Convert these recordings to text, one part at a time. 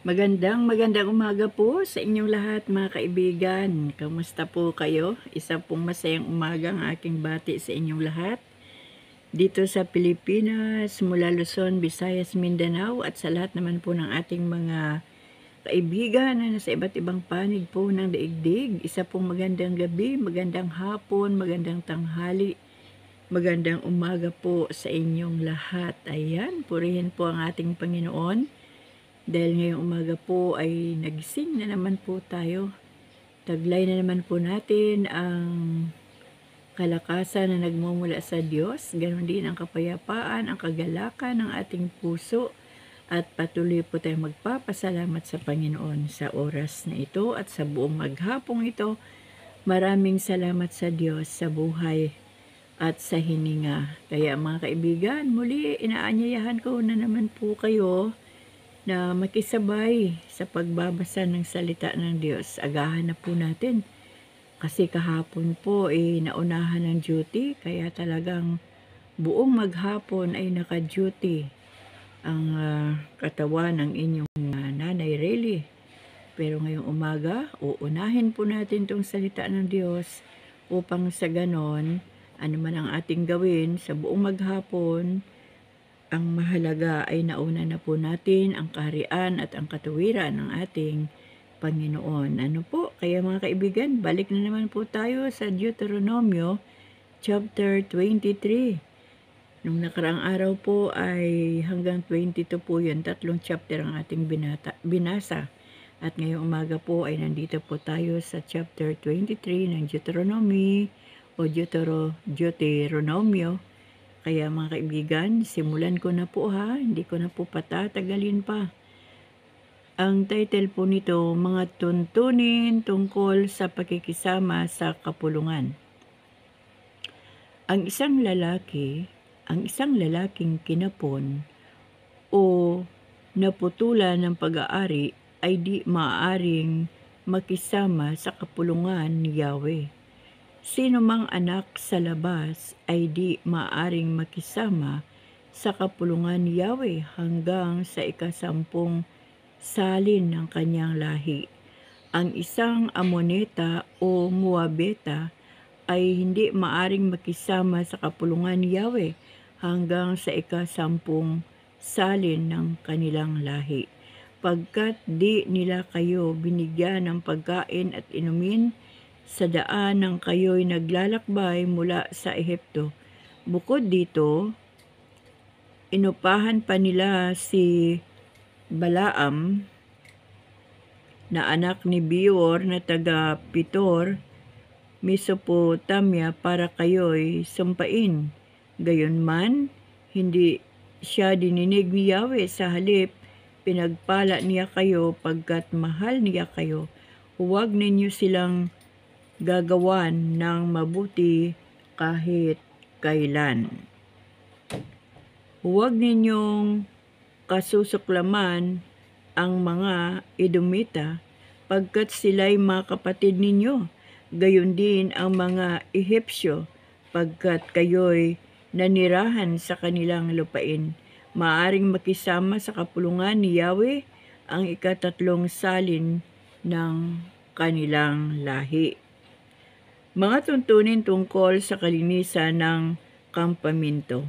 Magandang umaga po sa inyong lahat mga kaibigan. Kamusta po kayo? Isa pong masayang umaga ang aking bati sa inyong lahat. Dito sa Pilipinas, mula Luzon, Visayas, Mindanao at sa lahat naman po ng ating mga kaibigan na nasa iba't ibang panig po ng daigdig. Isa pong magandang gabi, magandang hapon, magandang tanghali, magandang umaga po sa inyong lahat. Ayan, purihin po ang ating Panginoon. Dahil ngayong umaga po ay nagising na naman po tayo. Taglay na naman po natin ang kalakasan na nagmumula sa Diyos. Ganon din ang kapayapaan, ang kagalakan ng ating puso. At patuloy po tayong magpapasalamat sa Panginoon sa oras na ito at sa buong maghapong ito. Maraming salamat sa Diyos sa buhay at sa hininga. Kaya mga kaibigan, muli inaanyayahan ko na naman po kayo na makisabay sa pagbabasa ng salita ng Diyos. Agahan na po natin. Kasi kahapon po naunahan ng duty, kaya talagang buong maghapon ay naka-duty ang katawan ng inyong nanay Rayleigh. Pero ngayong umaga, uunahin po natin itong salita ng Diyos upang sa ganon, ano man ang ating gawin sa buong maghapon, ang mahalaga ay nauna na po natin ang kaharian at ang katuwiran ng ating Panginoon. Ano po? Kaya mga kaibigan, balik na naman po tayo sa Deuteronomio chapter 23. Nung nakaraang araw po ay hanggang 22 po yun. 3 chapter ang ating binasa. At ngayong umaga po ay nandito po tayo sa chapter 23 ng Deuteronomy o Deuteronomio. Kaya mga kaibigan, simulan ko na po ha, hindi ko na po patatagalin pa. Ang title po nito, mga tuntunin tungkol sa pakikisama sa kapulungan. Ang isang lalaking kinapon o naputulan ng pag-aari ay di maaaring makisama sa kapulungan ni Yahweh. Sino mang anak sa labas ay di maaring makisama sa kapulungan ni Yahweh hanggang sa ika-10 salin ng kanyang lahi. Ang isang Amoneta o Moabeta ay hindi maaring makisama sa kapulungan ni Yahweh hanggang sa ika-10 salin ng kanilang lahi. Pagkat di nila kayo binigyan ng pagkain at inumin sa daan ng kayo'y naglalakbay mula sa Ehipto. Bukod dito, inupahan pa nila si Balaam na anak ni Beor na taga Pitor, Mesopotamia para kayo'y sumpain. Gayunman, hindi siya dininig ni Yahweh, sa halip pinagpala niya kayo pagkat mahal niya kayo. Huwag ninyo silang gagawan ng mabuti kahit kailan. Huwag ninyong kasusuklaman ang mga Edomita pagkat sila'y mga kapatid ninyo. Gayon din ang mga Ehipsyo pagkat kayo'y nanirahan sa kanilang lupain. Maaring makisama sa kapulungan ni Yahweh ang ika-3 salin ng kanilang lahi. Mga tuntunin tungkol sa kalinisan ng kampamento.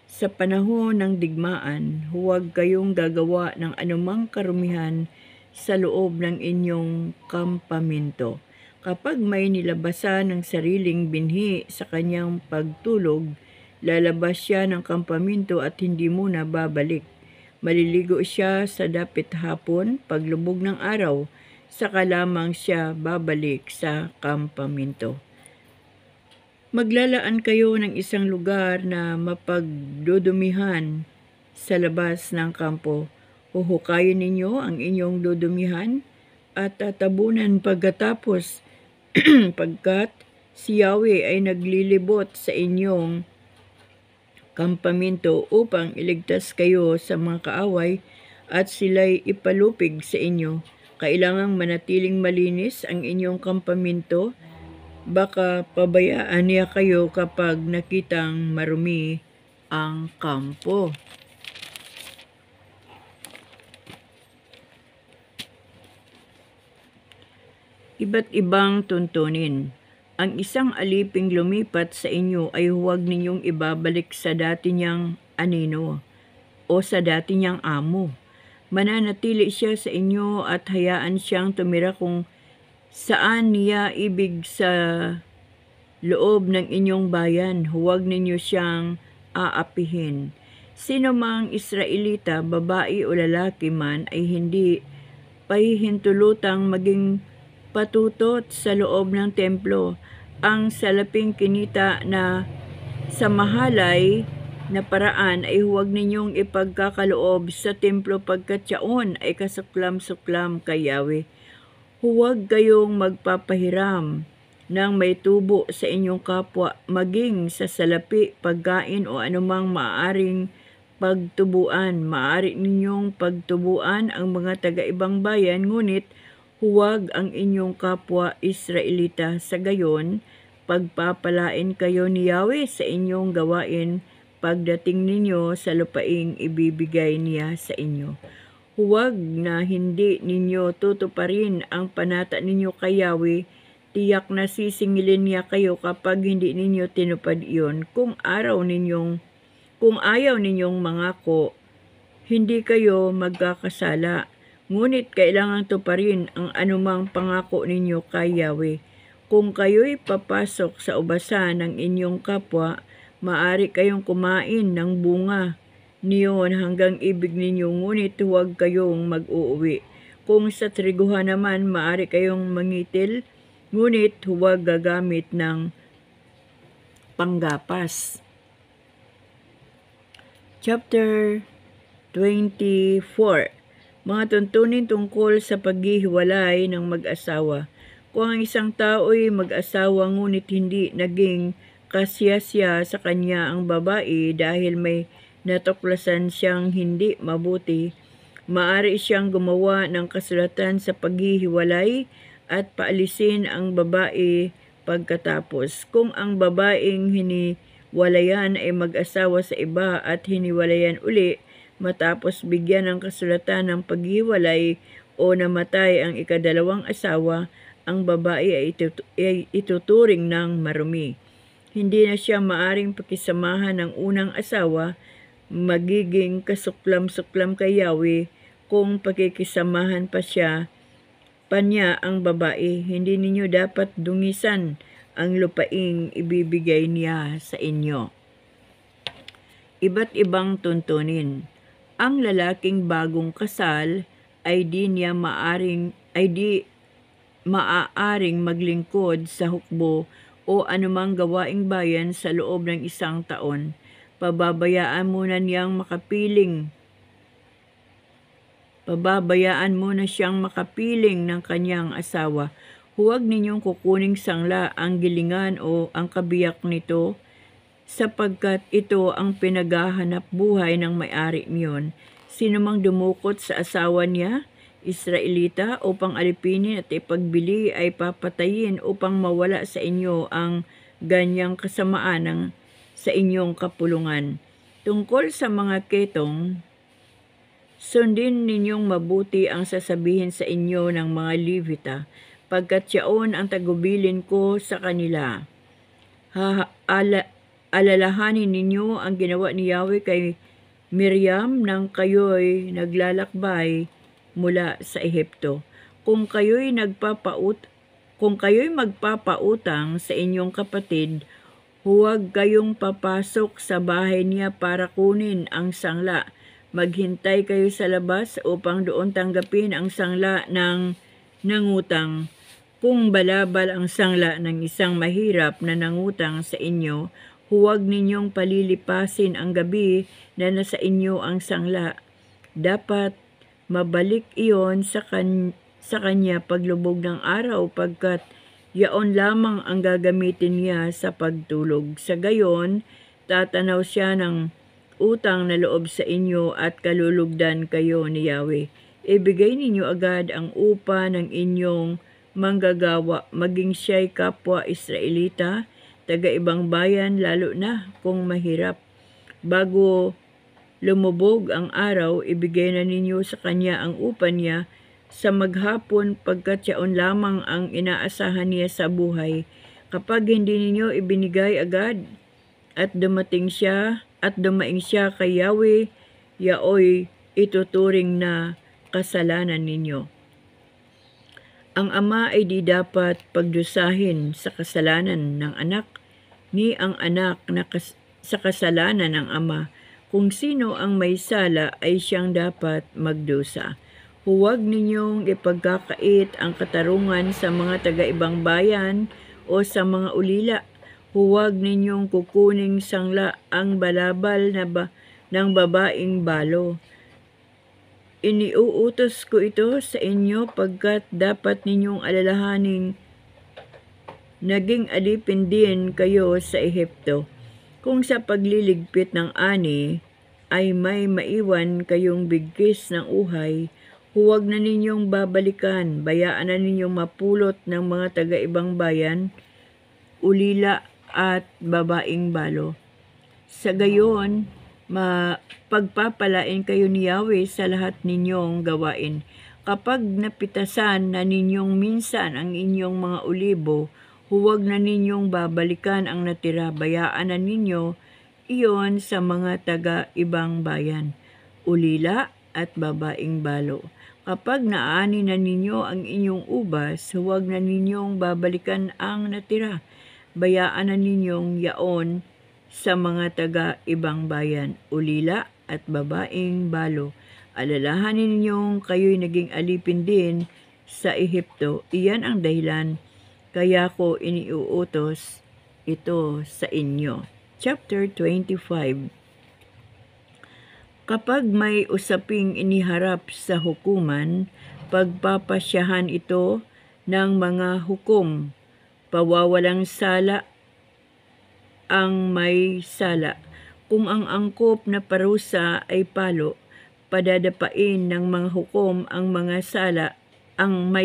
Sa panahon ng digmaan, huwag kayong gagawa ng anumang karumihan sa loob ng inyong kampamento. Kapag may nilabasan ng sariling binhi sa kanyang pagtulog, lalabas siya ng kampamento at hindi muna babalik. Maliligo siya sa dapit hapon, paglubog ng araw, saka lamang siya babalik sa kampamento. Maglalaan kayo ng isang lugar na mapagdudumihan sa labas ng kampo. Huhukayin ninyo ang inyong dudumihan at tatabunan pagkatapos pagkat si Yahweh ay naglilibot sa inyong kampamento upang iligtas kayo sa mga kaaway at sila'y ipalupig sa inyo. Kailangang manatiling malinis ang inyong kampamento. Baka pabayaan niya kayo kapag nakitang marumi ang kampo. Iba't ibang tuntunin. Ang isang aliping lumipat sa inyo ay huwag ninyong ibabalik sa dati niyang anino o sa dati niyang amo. Mananatili siya sa inyo at hayaan siyang tumira kung saan niya ibig sa loob ng inyong bayan. Huwag ninyo siyang aapihin. Sino mang Israelita, babae o lalaki man, ay hindi pahihintulutang maging patutot sa loob ng templo. Ang salaping kinita na sa mahalay na paraan ay huwag ninyong ipagkakaloob sa templo pagkat yaon ay kasuklam-suklam kay Yahweh. Huwag kayong magpapahiram ng may tubo sa inyong kapwa, maging sa salapi, pagkain o anumang maaaring pagtubuan. Maaari ninyong pagtubuan ang mga taga-ibang bayan, ngunit huwag ang inyong kapwa Israelita. Sa gayon, pagpapalain kayo ni Yahweh sa inyong gawain pagdating ninyo sa lupaing ibibigay niya sa inyo. Huwag na hindi ninyo tutuparin ang panata ninyo kay Yahweh. Tiyak na sisingilin niya kayo kapag hindi ninyo tinupad iyon. Kung ayaw ninyong mangako, hindi kayo magkakasala. Ngunit kailangang tuparin ang anumang pangako ninyo kay Yahweh. Kung kayo'y papasok sa ubasan ng inyong kapwa, maaari kayong kumain ng bunga niyon hanggang ibig ninyo, ngunit huwag kayong mag-uuwi. Kung sa triguhan naman, maaari kayong mangitil, ngunit huwag gagamit ng panggapas. Chapter 24. Mga tuntunin tungkol sa paghihiwalay ng mag-asawa. Kung ang isang tao'y mag-asawa ngunit hindi naging kasiyasya sa kanya ang babae dahil may natuklasan siyang hindi mabuti, maaari siyang gumawa ng kasulatan sa paghihiwalay at paalisin ang babae pagkatapos. Kung ang babaeng hiniwalayan ay mag-asawa sa iba at hiniwalayan uli matapos bigyan ng kasulatan ng paghiwalay o namatay ang ikadalawang asawa, ang babae ay ituturing ng marumi. Hindi na siya maaring pakisamahan ng unang asawa, magiging kasuklam-suklam kay Yahweh kung pakikisamahan pa niya ang babae. Hindi ninyo dapat dungisan ang lupaing ibibigay niya sa inyo. Iba't ibang tuntunin. Ang lalaking bagong kasal ay di maaaring maglingkod sa hukbo o anumang gawaing bayan sa loob ng 1 taon. Pababayaan muna siyang makapiling ng kanyang asawa. Huwag ninyong kukuning sangla ang gilingan o ang kabiyak nito, sapagkat ito ang pinaghahanap buhay ng may-ari niyon. Sino mang dumukot sa asawa niya, Israelita, upang alipinin at ipagbili ay papatayin upang mawala sa inyo ang ganyang kasamaan sa inyong kapulungan. Tungkol sa mga ketong, sundin ninyong mabuti ang sasabihin sa inyo ng mga Levita, pagkat yaon ang tagubilin ko sa kanila. Alalahanin ninyo ang ginawa ni Yahweh kay Miriam nang kayo'y naglalakbay mula sa Ehipto. Kung kayo'y magpapautang sa inyong kapatid, huwag kayong papasok sa bahay niya para kunin ang sangla. Maghintay kayo sa labas upang doon tanggapin ang sangla ng nangutang. Kung balabal ang sangla ng isang mahirap na nangutang sa inyo, huwag ninyong palilipasin ang gabi na nasa inyo ang sangla. Dapat mabalik iyon sa kanya paglubog ng araw, pagkat yaon lamang ang gagamitin niya sa pagtulog. Sa gayon, tatanaw siya ng utang na loob sa inyo at kalulugdan kayo ni Yahweh. Ibigay ninyo agad ang upa ng inyong manggagawa, maging siya'y kapwa Israelita, taga-ibang bayan, lalo na kung mahirap. Bago lumubog ang araw, ibigay na ninyo sa kanya ang upa niya sa maghapon pagkat yaon lamang ang inaasahan niya sa buhay. Kapag hindi ninyo ibinigay agad at dumaing siya kay Yahweh, yaoy ituturing na kasalanan ninyo. Ang ama ay di dapat pagdusahin sa kasalanan ng anak, ni ang anak sa kasalanan ng ama. Kung sino ang may sala ay siyang dapat magdusa. Huwag ninyong ipagkakait ang katarungan sa mga taga-ibang bayan o sa mga ulila. Huwag ninyong kukuning sangla ang balabal ng babaeng balo. Iniuutos ko ito sa inyo pagkat dapat ninyong alalahaning naging alipin din kayo sa Ehipto. Kung sa pagliligpit ng ani ay may maiwan kayong bigkis ng uhay, huwag na ninyong babalikan, bayaan na ninyong mapulot ng mga taga-ibang bayan, ulila at babaeng balo. Sa gayon, pagpapalain kayo ni Yahweh sa lahat ninyong gawain. Kapag napitasan na ninyong minsan ang inyong mga olibo, huwag na ninyong babalikan ang natira, bayaan na ninyo iyon sa mga taga-ibang bayan, ulila at babaeng balo. Kapag naani na ninyo ang inyong ubas, huwag na ninyong babalikan ang natira, bayaan na ninyong yaon sa mga taga-ibang bayan, ulila at babaeng balo. Alalahanin ninyong kayo'y naging alipin din sa Ehipto. Iyan ang dahilan kaya ko iniuutos ito sa inyo. Chapter 25. Kapag may usaping iniharap sa hukuman, pagpapasyahan ito ng mga hukom. Pawawalang sala ang may sala. Kung ang angkop na parusa ay palo, padadapain ng mga hukom ang may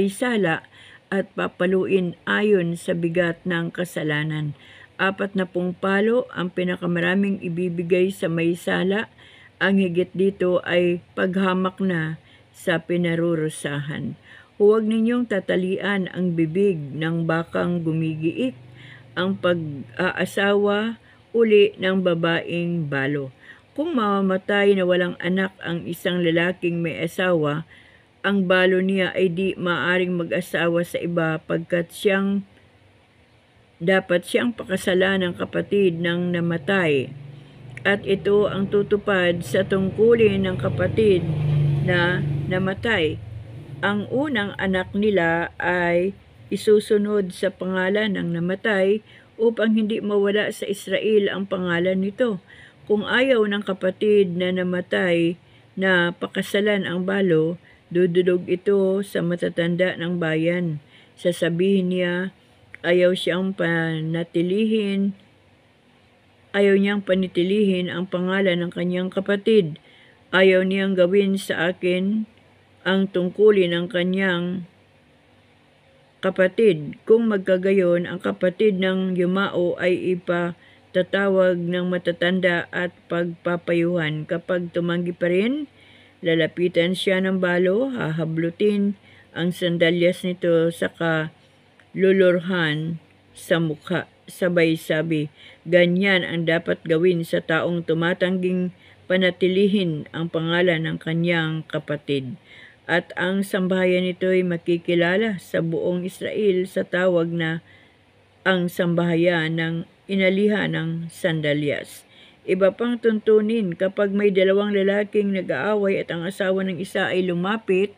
sala at papaluin ayon sa bigat ng kasalanan. 40 palo ang pinakamaraming ibibigay sa may sala. Ang higit dito ay paghamak na sa pinarurusahan. Huwag ninyong tatalian ang bibig ng bakang gumigiik, ang pag-aasawa uli ng babaeng balo. Kung mamamatay na walang anak ang isang lalaking may asawa, ang balo niya ay di maaring mag-asawa sa iba pagkat dapat siyang pakasalan ng kapatid ng namatay. At ito ang tutupad sa tungkulin ng kapatid na namatay. Ang unang anak nila ay isusunod sa pangalan ng namatay upang hindi mawala sa Israel ang pangalan nito. Kung ayaw ng kapatid na namatay na pakasalan ang balo, dudulog ito sa matatanda ng bayan. Sasabihin niya, ayaw niyang panitilihin ang pangalan ng kanyang kapatid. Ayaw niyang gawin sa akin ang tungkulin ng kanyang kapatid. Kung magkagayon, ang kapatid ng yumao ay ipatatawag ng matatanda at pagpapayuhan. Kapag tumanggi pa rin, lalapitan siya ng balo, hahablutin ang sandalyas nito saka lulurhan sa mukha. Sabay sabi, ganyan ang dapat gawin sa taong tumatangging panatilihin ang pangalan ng kanyang kapatid. At ang sambahayan nito ay makikilala sa buong Israel sa tawag na ang sambahayan ng inalihan ng sandalyas. Iba pang tuntunin, kapag may dalawang lalaking nag-aaway at ang asawa ng isa ay lumapit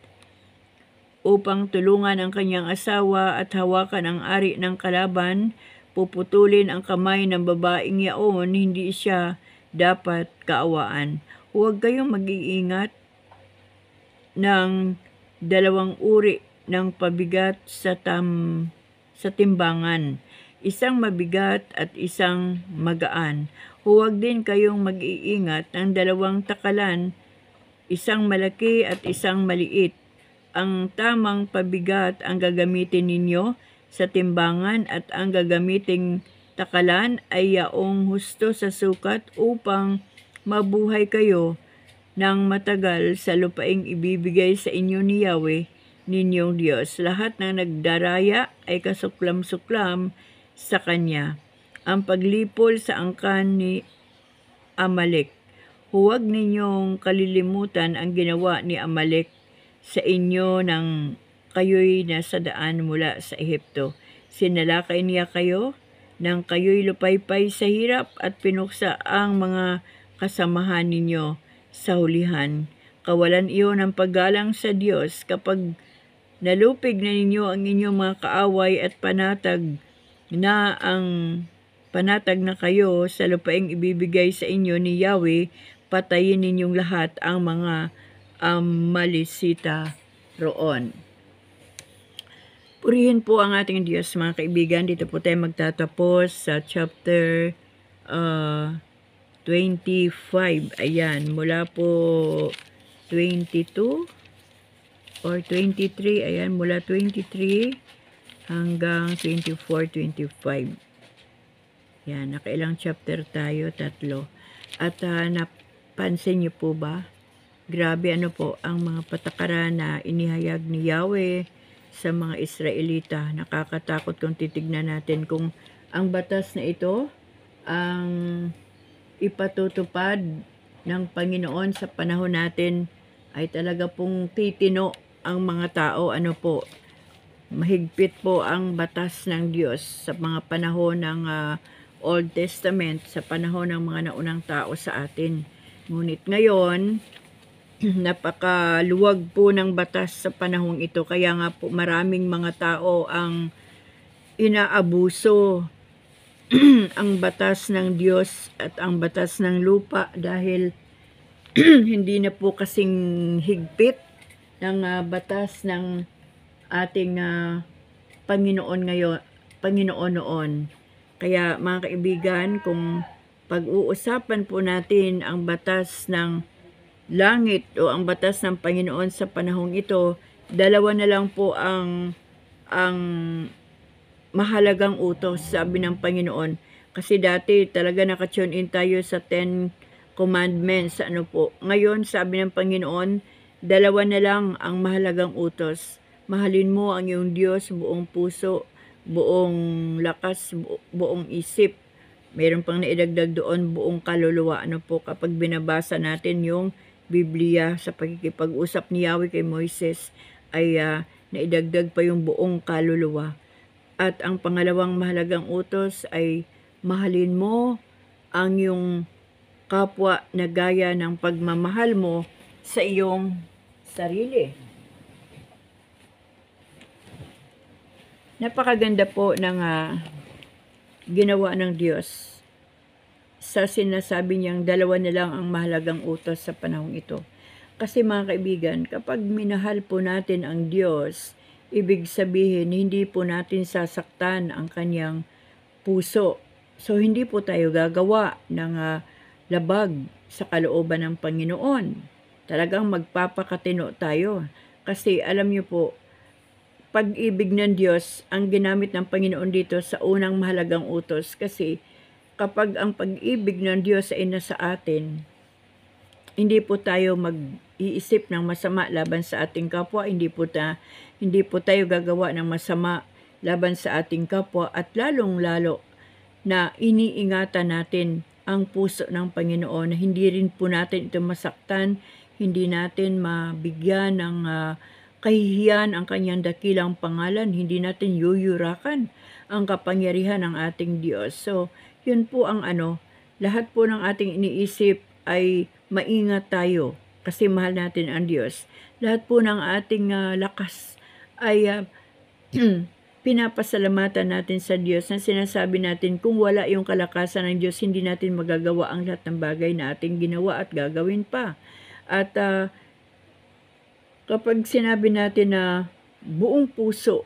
upang tulungan ang kanyang asawa at hawakan ang ari ng kalaban, puputulin ang kamay ng babaeng yaon, hindi siya dapat kaawaan. Huwag kayong mag-iingat ng dalawang uri ng pabigat sa timbangan, isang mabigat at isang magaan. Huwag din kayong mag-iingat ng dalawang takalan, isang malaki at isang maliit. Ang tamang pabigat ang gagamitin ninyo sa timbangan at ang gagamiting takalan ay yaong husto sa sukat upang mabuhay kayo ng matagal sa lupaing ibibigay sa inyo ni Yahweh ninyong Diyos. Lahat ng nagdaraya ay kasuklam-suklam sa Kanya. Ang paglipol sa angkan ni Amalek. Huwag ninyong kalilimutan ang ginawa ni Amalek sa inyo nang kayo'y nasa daan mula sa Ehipto. Sinalakay niya kayo nang kayo'y lupaypay sa hirap at pinuksa ang mga kasamahan ninyo sa hulihan. Kawalan iyon ng paggalang sa Diyos kapag nalupig na ninyo ang inyong mga kaaway at panatag na kayo sa lupaing ibibigay sa inyo ni Yahweh, patayin ninyong lahat ang mga Amalisita roon. Purihin po ang ating Diyos, mga kaibigan. Dito po tayo magtatapos sa chapter 25. Ayan, mula po 22 or 23. Ayan, mula 23 hanggang 24, 25. Yan, nakailang chapter tayo? 3. At napansin niyo po ba? Grabe po ang mga patakaran na inihayag ni Yahweh sa mga Israelita. Nakakatakot kung titignan natin kung ang batas na ito ang ipatutupad ng Panginoon sa panahon natin ay talaga pong titino ang mga tao. Mahigpit po ang batas ng Diyos sa mga panahon ng Old Testament, sa panahon ng mga naunang tao sa atin. Ngunit ngayon, napakaluwag po ng batas sa panahong ito. Kaya nga po maraming mga tao ang inaabuso ang batas ng Diyos at ang batas ng lupa dahil hindi na po kasing higpit ng batas ng ating Panginoon noon. Kaya mga kaibigan, kung pag-uusapan po natin ang batas ng langit o ang batas ng Panginoon sa panahong ito, dalawa na lang po ang mahalagang utos, sabi ng Panginoon. Kasi dati talaga nakatune in tayo sa 10 commandments. Ngayon, sabi ng Panginoon, dalawa na lang ang mahalagang utos. Mahalin mo ang iyong Diyos buong puso, buong lakas, buong isip. Meron pang naidagdag doon, buong kaluluwa. Kapag binabasa natin yung Biblia sa pagkikipag-usap ni Yahweh kay Moises, ay naidagdag pa yung buong kaluluwa. At ang pangalawang mahalagang utos ay mahalin mo ang iyong kapwa na gaya ng pagmamahal mo sa iyong sarili. Napakaganda po ng ginawa ng Diyos sa sinasabi niyang dalawa na lang ang mahalagang utos sa panahong ito. Kasi mga kaibigan, kapag minahal po natin ang Diyos, ibig sabihin hindi po natin sasaktan ang kanyang puso. So hindi po tayo gagawa ng labag sa kalooban ng Panginoon. Talagang magpapakatino tayo. Kasi alam niyo po, pag-ibig ng Diyos ang ginamit ng Panginoon dito sa unang mahalagang utos. Kasi kapag ang pag-ibig ng Diyos ay nasa atin, hindi po tayo mag-iisip ng masama laban sa ating kapwa, hindi po tayo gagawa ng masama laban sa ating kapwa, at lalong-lalo na iniingatan natin ang puso ng Panginoon, na hindi rin po natin ito masaktan, hindi natin mabigyan ng kahihiyan ang kanyang dakilang pangalan, hindi natin yuyurakan ang kapangyarihan ng ating Diyos. So, yun po ang lahat po ng ating iniisip ay maingat tayo kasi mahal natin ang Diyos. Lahat po ng ating lakas ay pinapasalamatan natin sa Diyos, na sinasabi natin kung wala yung kalakasan ng Diyos, hindi natin magagawa ang lahat ng bagay na ating ginawa at gagawin pa. At kapag sinabi natin na buong puso,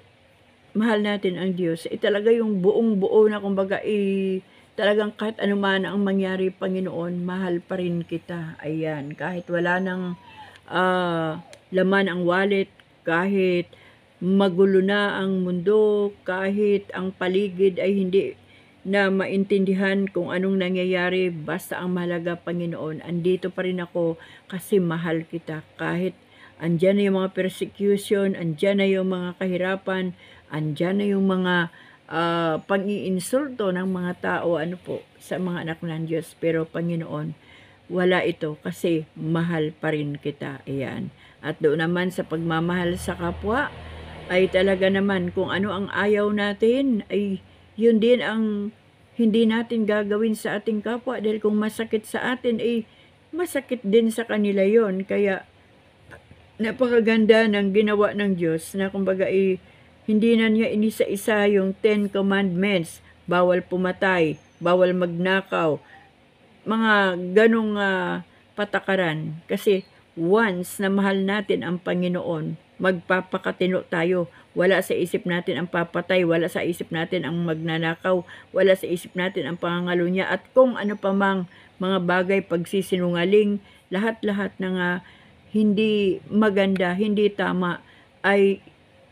mahal natin ang Diyos, talaga yung buong buo na kumbaga, talagang kahit anuman ang mangyari, Panginoon, mahal pa rin kita. Ayan, kahit wala nang laman ang wallet, kahit magulo na ang mundo, kahit ang paligid ay hindi na maintindihan kung anong nangyayari, basta ang mahalaga, Panginoon, andito pa rin ako kasi mahal kita. Kahit andyan na yung mga persecution, andyan na yung mga kahirapan, andyan na yung mga pang-iinsulto ng mga tao sa mga anak ng Diyos. Pero Panginoon, wala ito kasi mahal pa rin kita. Ayan. At doon naman sa pagmamahal sa kapwa, ay talaga naman kung ano ang ayaw natin, ay yun din ang hindi natin gagawin sa ating kapwa. Dahil kung masakit sa atin, ay masakit din sa kanila yon. Kaya napakaganda ng ginawa ng Diyos na kumbaga hindi na niya inisa-isa yung 10 commandments. Bawal pumatay, bawal magnakaw, mga ganong patakaran. Kasi once na mahal natin ang Panginoon, magpapakatino tayo. Wala sa isip natin ang papatay, wala sa isip natin ang magnanakaw, wala sa isip natin ang pangangalo niya, at kung ano pa mang mga bagay, pagsisinungaling, lahat-lahat ng hindi maganda, hindi tama, ay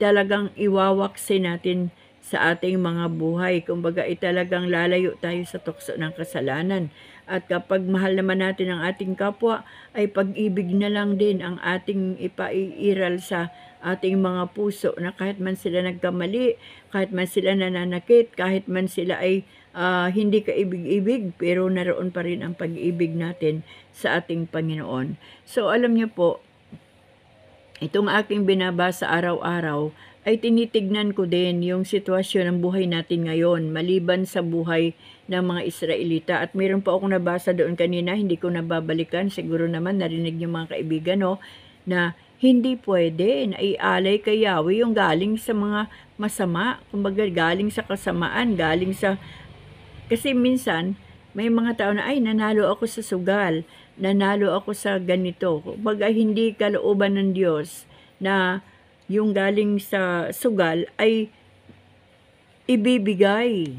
talagang iwawaksin natin sa ating mga buhay. Kumbaga, talagang lalayo tayo sa tukso ng kasalanan. At kapag mahal naman natin ang ating kapwa, ay pag-ibig na lang din ang ating ipaiiral sa ating mga puso, na kahit man sila nagkamali, kahit man sila nananakit, kahit man sila ay hindi kaibig-ibig, pero naroon pa rin ang pag-ibig natin sa ating Panginoon. So alam niyo po, itong aking binabasa araw-araw ay tinitignan ko din yung sitwasyon ng buhay natin ngayon, maliban sa buhay ng mga Israelita. At mayroon pa akong nabasa doon kanina, hindi ko nababalikan, siguro naman narinig yung mga kaibigan, na hindi pwede na ialay kay Yahweh yung galing sa mga masama, kumbaga galing sa kasamaan, galing sa... Kasi minsan, may mga tao na, ay, nanalo ako sa sugal, nanalo ako sa ganito. Kumbaga, hindi kalooban ng Diyos na yung galing sa sugal ay ibibigay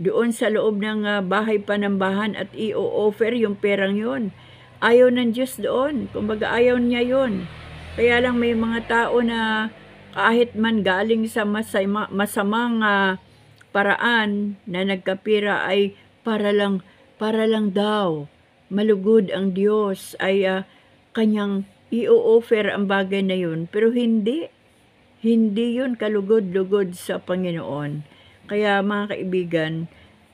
doon sa loob ng bahay panambahan at i-offer yung perang yon. Ayaw ng Diyos doon. Kumbaga, ayaw niya yon. Kaya lang may mga tao na kahit man galing sa masamang paraan na nagkapira, ay para lang daw malugod ang Diyos, ay kanyang i-offer ang bagay na yun. Pero hindi yun kalugod-lugod sa Panginoon. Kaya mga kaibigan,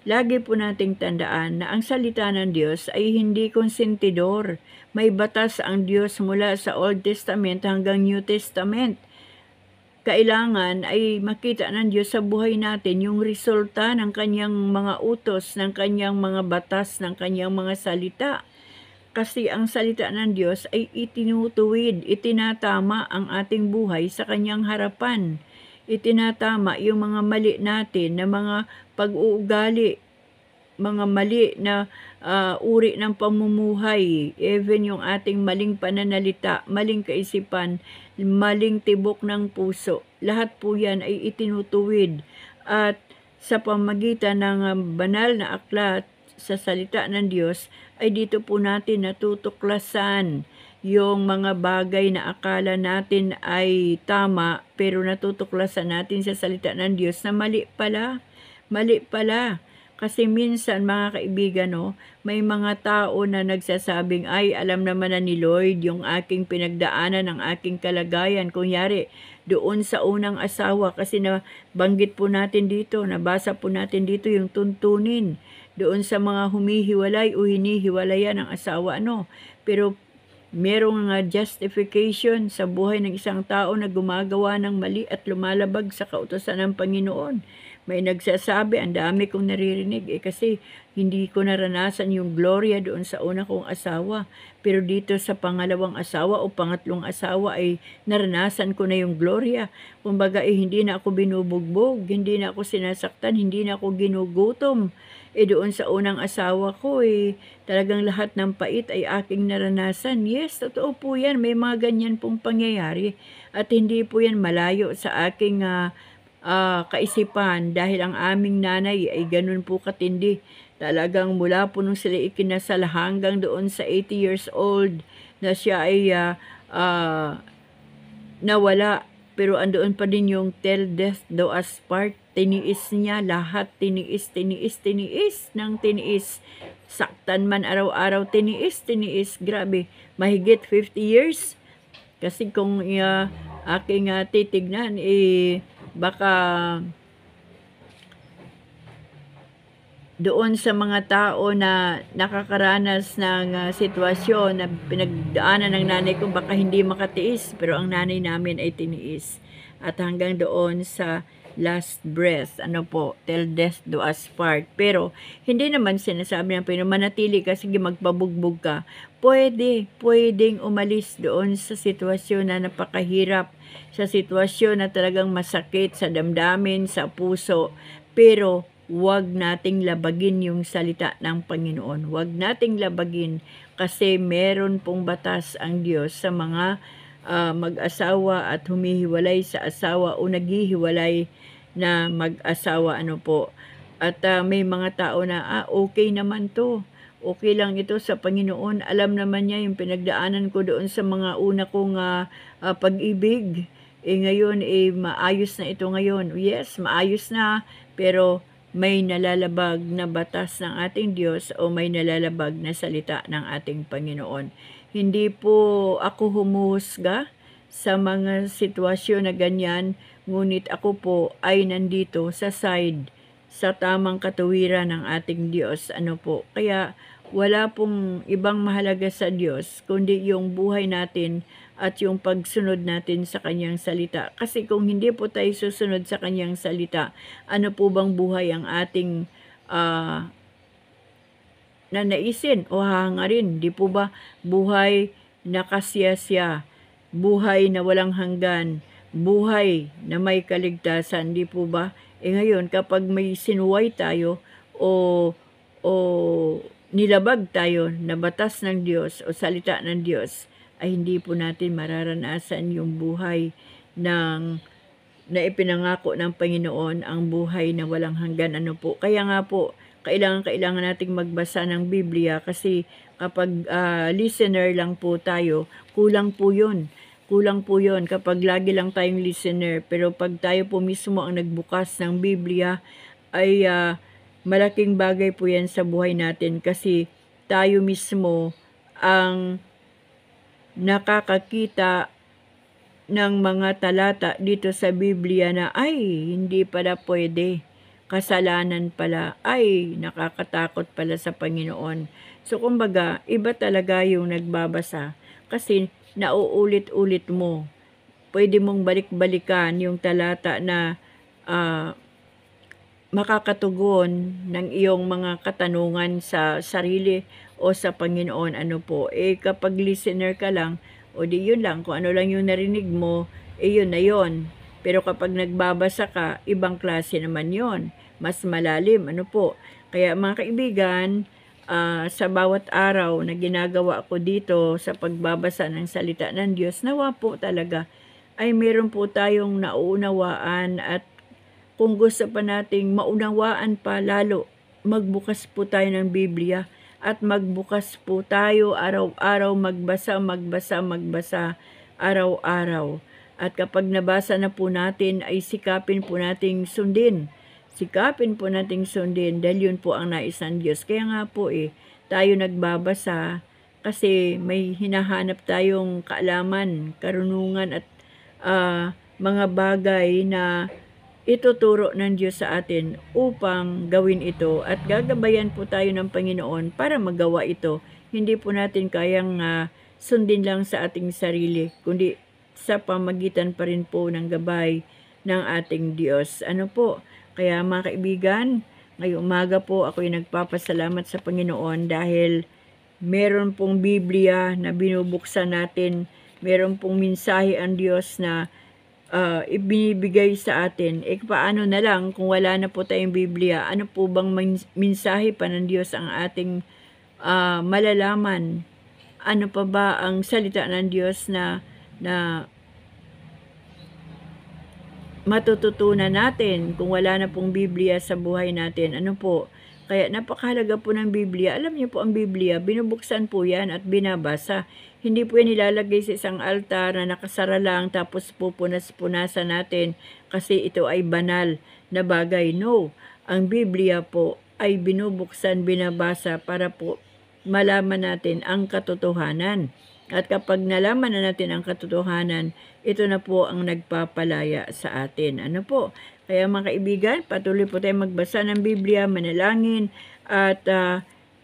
lagi po nating tandaan na ang salita ng Diyos ay hindi konsentidor. May batas ang Diyos mula sa Old Testament hanggang New Testament. Kailangan ay makita ng Diyos sa buhay natin yung resulta ng kanyang mga utos, ng kanyang mga batas, ng kanyang mga salita. Kasi ang salita ng Diyos ay itinutuwid, itinatama ang ating buhay sa kanyang harapan. Itinatama yung mga mali natin na mga pag-uugali, mga mali na uri ng pamumuhay, even yung ating maling pananalita, maling kaisipan, maling tibok ng puso. Lahat po yan ay itinutuwid. At sa pamagitan ng banal na aklat sa salita ng Diyos, ay dito po natin natutuklasan yung mga bagay na akala natin ay tama, pero natutuklasan natin sa salita ng Diyos na mali pala. Mali pala. Kasi minsan mga kaibigan, may mga tao na nagsasabing, ay, alam naman na ni Lloyd yung aking pinagdaanan, ang aking kalagayan. Kunyari, doon sa unang asawa, kasi nabanggit po natin dito, nabasa po natin dito yung tuntunin. Doon sa mga humihiwalay o hinihiwalayan ng asawa, Pero merong justification sa buhay ng isang tao na gumagawa ng mali at lumalabag sa kautusan ng Panginoon. May nagsasabi, ang dami kong naririnig, kasi hindi ko naranasan yung gloria doon sa una kong asawa. Pero dito sa pangalawang asawa o pangatlong asawa ay naranasan ko na yung gloria. Kumbaga hindi na ako binubugbog, hindi na ako sinasaktan, hindi na ako ginugutom. Doon sa unang asawa ko, talagang lahat ng pait ay aking naranasan. Yes, totoo po yan. May mga ganyan pong pangyayari. At hindi po yan malayo sa aking kaisipan, dahil ang aming nanay ay ganun po katindi. Talagang mula po nung sila ikinasal hanggang doon sa 80 years old na siya ay nawala. Pero andoon pa din yung till death do us part. Tiniis niya lahat, tiniis ng tiniis. Saktan man araw-araw, tiniis. Grabe, mahigit 50 years. Kasi kung aking titignan, baka doon sa mga tao na nakakaranas ng sitwasyon na pinagdaanan ng nanay ko, baka hindi makatiis, pero ang nanay namin ay tiniis. At hanggang doon sa last breath, till death do us part. Pero hindi naman sinasabi ng Panginoon, manatili ka, sige magpabugbog ka. Pwedeng umalis doon sa sitwasyon na napakahirap, sa sitwasyon na talagang masakit sa damdamin, sa puso, pero huwag nating labagin yung salita ng Panginoon. Huwag nating labagin kasi meron pong batas ang Diyos sa mga mag-asawa at humihiwalay sa asawa o naghihiwalay na mag-asawa. At may mga tao na okay naman to. Okay lang ito sa Panginoon. Alam naman niya yung pinagdaanan ko doon sa mga una kong pag-ibig. Ngayon, maayos na ito ngayon. Yes, maayos na. Pero may nalalabag na batas ng ating Diyos o may nalalabag na salita ng ating Panginoon. Hindi po ako humuhusga sa mga sitwasyon na ganyan, ngunit ako po ay nandito sa side, sa tamang katuwiran ng ating Diyos. Kaya wala pong ibang mahalaga sa Diyos kundi yung buhay natin at yung pagsunod natin sa kanyang salita. Kasi kung hindi po tayo susunod sa kanyang salita, ano po bang buhay ang ating nanaisin o hahangarin? Di po ba buhay na kasiyasya, buhay na walang hanggan, buhay na may kaligtasan, di po ba? Ngayon, kapag may sinuway tayo o nilabag tayo na batas ng Diyos o salita ng Diyos, ay hindi po natin mararanasan yung buhay na ipinangako ng Panginoon, ang buhay na walang hanggan. Kaya nga po, kailangan nating magbasa ng Biblia kasi kapag listener lang po tayo, kulang po yun. Kapag lagi lang tayong listener. Pero pag tayo po mismo ang nagbukas ng Biblia, ay malaking bagay po yan sa buhay natin kasi tayo mismo ang nakakakita ng mga talata dito sa Biblia na hindi pala pwede, kasalanan pala, nakakatakot pala sa Panginoon. So kumbaga, iba talaga yung nagbabasa kasi nauulit-ulit mo. Pwede mong balik-balikan yung talata na makakatugon ng iyong mga katanungan sa sarili o sa Panginoon. Kapag listener ka lang, o di yun lang, kung ano lang yung narinig mo, yun na yun. Pero kapag nagbabasa ka, ibang klase naman yun. Mas malalim, Kaya mga kaibigan, sa bawat araw na ginagawa ko dito sa pagbabasa ng salita ng Diyos, nawa po talaga ay meron po tayong nauunawaan at kung gusto pa nating maunawaan pa lalo, magbukas po tayo ng Biblia at magbukas po tayo araw-araw, magbasa araw-araw. At kapag nabasa na po natin ay sikapin po nating sundin. Dahil yun po ang nais ng Diyos. Kaya nga po tayo nagbabasa kasi may hinahanap tayong kaalaman, karunungan at mga bagay na ituturo ng Diyos sa atin upang gawin ito at gagabayan po tayo ng Panginoon para magawa ito. Hindi po natin kayang sundin lang sa ating sarili, kundi sa pamagitan pa rin po ng gabay ng ating Diyos. Kaya mga kaibigan, ngayong umaga po ako'y nagpapasalamat sa Panginoon dahil meron pong Biblia na binubuksan natin, meron pong mensahe ang Diyos na ibinibigay sa atin. Paano na lang kung wala na po tayong Biblia? Ano po bang mensahe pa ng Diyos ang ating malalaman? Ano pa ba ang salita ng Diyos na matututunan natin kung wala na pong Biblia sa buhay natin? Kaya napakahalaga po ng Biblia. Alam niyo po ang Biblia, binubuksan po yan at binabasa. Hindi po yan nilalagay sa isang altar na nakasara lang tapos pupunas-punasan natin kasi ito ay banal na bagay. No, ang Biblia po ay binubuksan, binabasa para po malaman natin ang katotohanan. At kapag nalaman na natin ang katotohanan, ito na po ang nagpapalaya sa atin. Ano po? Kaya mga kaibigan, patuloy po tayong magbasa ng Biblia, manalangin, at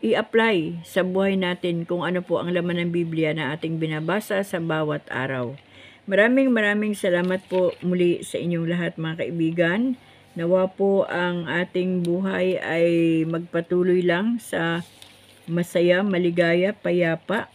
i-apply sa buhay natin kung ano po ang laman ng Biblia na ating binabasa sa bawat araw. Maraming salamat po muli sa inyong lahat mga kaibigan. Nawa po ang ating buhay ay magpatuloy lang sa masaya, maligaya, payapa,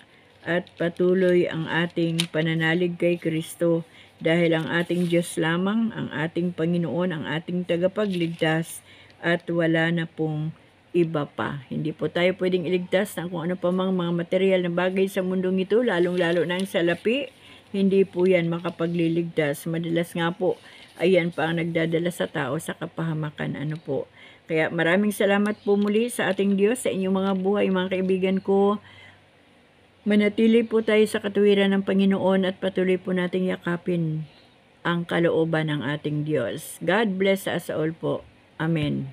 at patuloy ang ating pananalig kay Kristo dahil ang ating Diyos lamang, ang ating Panginoon, ang ating tagapagligtas at wala na pong iba pa. Hindi po tayo pwedeng iligtas ng kung ano pa mga material na bagay sa mundong ito, lalong-lalo na ang salapi. Hindi po yan makapagliligtas. Madalas nga po, ayan pa ang nagdadala sa tao sa kapahamakan. Ano po? Kaya maraming salamat po muli sa ating Diyos, sa inyong mga buhay, mga kaibigan ko. Manatili po tayo sa katuwiran ng Panginoon at patuloy po nating yakapin ang kalooban ng ating Diyos. God bless us all po. Amen.